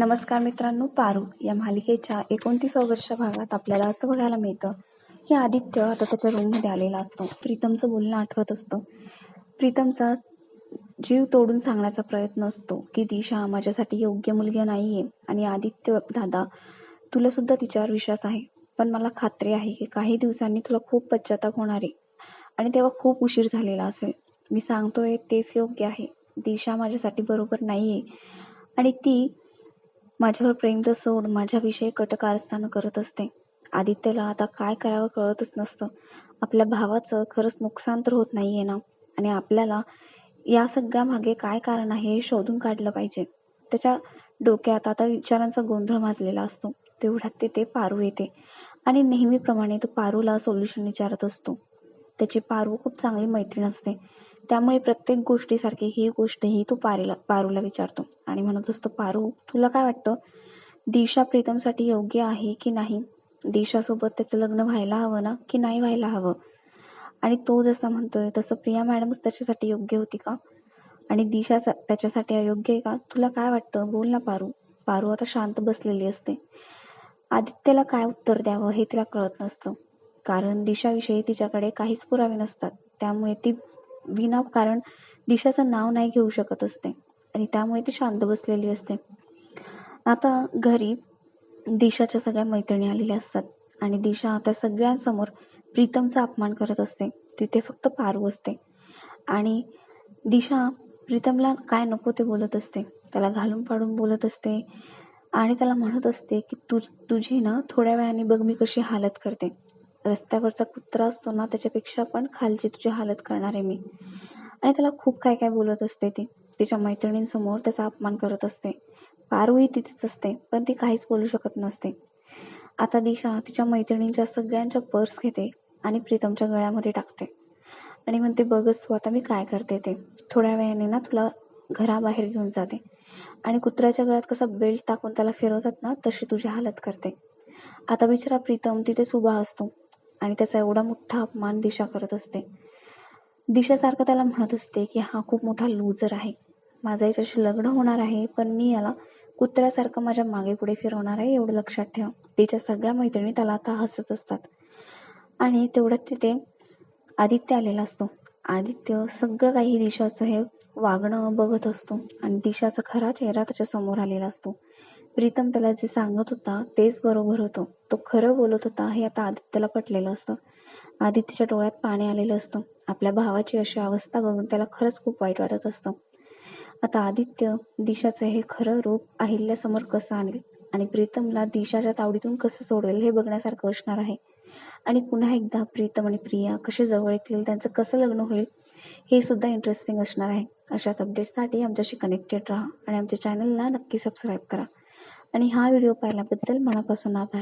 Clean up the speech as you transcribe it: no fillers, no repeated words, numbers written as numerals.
नमस्कार मित्रांनो, पारू या मालिकेच्या 29व्या भागात आपल्याला असं बघायला मिळतं की आदित्य आता त्याच्या रूममध्ये आलेला असतो. प्रीतमचं बोलणं आठवत असतं. प्रीतमचा जीव तोडून सांगण्याचा प्रयत्न असतो की दिशा माझ्यासाठी योग्य मुलगी नाहीये आणि आदित्य दादा, तुला सुद्धा तिच्यावर विश्वास आहे, पण मला खात्री आहे की काही दिवसांनी तुला खूप पश्चाताप होणार आहे आणि तेव्हा खूप उशीर झालेला असेल. मी सांगतोय तेच योग्य आहे. दिशा माझ्यासाठी बरोबर नाहीये आणि ती माझ्यावर प्रेम तर सोड, माझ्याविषयी कटकारस्थानं करत असते. आदित्यला आता काय करावं कळतच नसतं. आपल्या भावाचं खरंच नुकसान तर होत नाहीये ना, आणि आपल्याला या सगळ्या मागे काय कारण आहे हे शोधून काढलं पाहिजे. त्याच्या डोक्यात आता विचारांचा गोंधळ माजलेला असतो. तेवढ्यात तिथे पारू येते आणि नेहमीप्रमाणे तो पारूला सोल्युशन विचारत असतो. त्याची पारू खूप चांगली मैत्रीण असते, त्यामुळे प्रत्येक गोष्टीसारखी ही गोष्टही तो पारूला विचारतो आणि म्हणत असतो, पारू तुला काय वाटतं, दिशा प्रीतमसाठी योग्य आहे की नाही? दिशासोबत त्याचं लग्न व्हायला हवं ना, की नाही व्हायला हवं? आणि तो जसं म्हणतोय तसं प्रिया मॅडमच त्याच्यासाठी योग्य होती का, आणि दिशा त्याच्यासाठी अयोग्य आहे का? तुला काय वाटतं, बोल ना पारू. पारू आता शांत बसलेली असते. आदित्यला काय उत्तर द्यावं हे तिला कळत नसतं, कारण दिशाविषयी तिच्याकडे काहीच पुरावे नसतात. त्यामुळे ती विनाकारण दिशाचं नाव नाही घेऊ शकत असते आणि त्यामुळे ती शांत बसलेली असते. आता घरी दिशाच्या सगळ्या मैत्रिणी आलेल्या असतात आणि दिशा आता सगळ्यांसमोर प्रीतमचा अपमान करत असते. तिथे फक्त पारू असते आणि दिशा प्रीतमला काय नको ते बोलत असते, त्याला घालून पाडून बोलत असते आणि त्याला म्हणत असते की तुझी ना थोड्या वेळाने बघ मी कशी हालत करते. रस्त्यावरचा कुत्रा असतो ना, त्याच्यापेक्षा पण खालची तुझी हालत करणार आहे मी. आणि त्याला खूप काय काय बोलत असते. ती तिच्या मैत्रिणींसमोर त्याचा अपमान करत असते. पारूही तिथेच असते, पण ती काहीच बोलू शकत नसते. आता दिशा तिच्या मैत्रिणींच्या सगळ्यांच्या पर्स घेते आणि प्रीतमच्या गळ्यामध्ये टाकते आणि म्हणते, बघच तू आता मी काय करते ते. थोड्या वेळाने ना तुला घराबाहेर घेऊन जाते आणि कुत्र्याच्या गळ्यात कसा बेल्ट टाकून त्याला फिरवतात ना, तशी तुझी हालत करते. आता बिचारा प्रीतम तिथेच उभा असतो आणि त्याचा एवढा मोठा अपमान दिशा करत असते. दिशासारखं त्याला म्हणत असते की हा खूप मोठा लूजर आहे, माझं याच्याशी लग्न होणार आहे, पण मी याला कुत्र्यासारखं माझ्या मागे पुढे फिरवणार आहे, एवढं लक्षात ठेव. तिच्या सगळ्या मैत्रिणी त्याला आता हसत असतात आणि तेवढ्यात तिथे आदित्य आलेला असतो. आदित्य सगळं काही दिशाचं हे वागणं बघत असतो आणि दिशाचा खरा चेहरा त्याच्या समोर आलेला असतो. प्रीतम त्याला जे सांगत होता तेच बरोबर होतं, तो खरं बोलत होता हे आता आदित्यला पटलेलं असतं. आदित्यच्या डोळ्यात पाणी आलेलं असतं. आपल्या भावाची अशी अवस्था बघून त्याला खरंच खूप वाईट वाटत असतं. आता आदित्य दिशाचं हे खरं रूप अहिल्यासमोर कसं आणेल आणि प्रीतमला दिशाच्या तावडीतून कसं सोडवेल हे बघण्यासारखं असणार आहे. आणि पुन्हा एकदा प्रीतम आणि प्रिया कसे जवळ येतील, त्यांचं कसं लग्न होईल हे सुद्धा इंटरेस्टिंग असणार आहे. अशाच अपडेट्ससाठी आमच्याशी कनेक्टेड राहा आणि आमच्या चॅनलला नक्की सबस्क्राईब करा. आणि हा व्हिडिओ पाहिल्याबद्दल मनापासून आभार.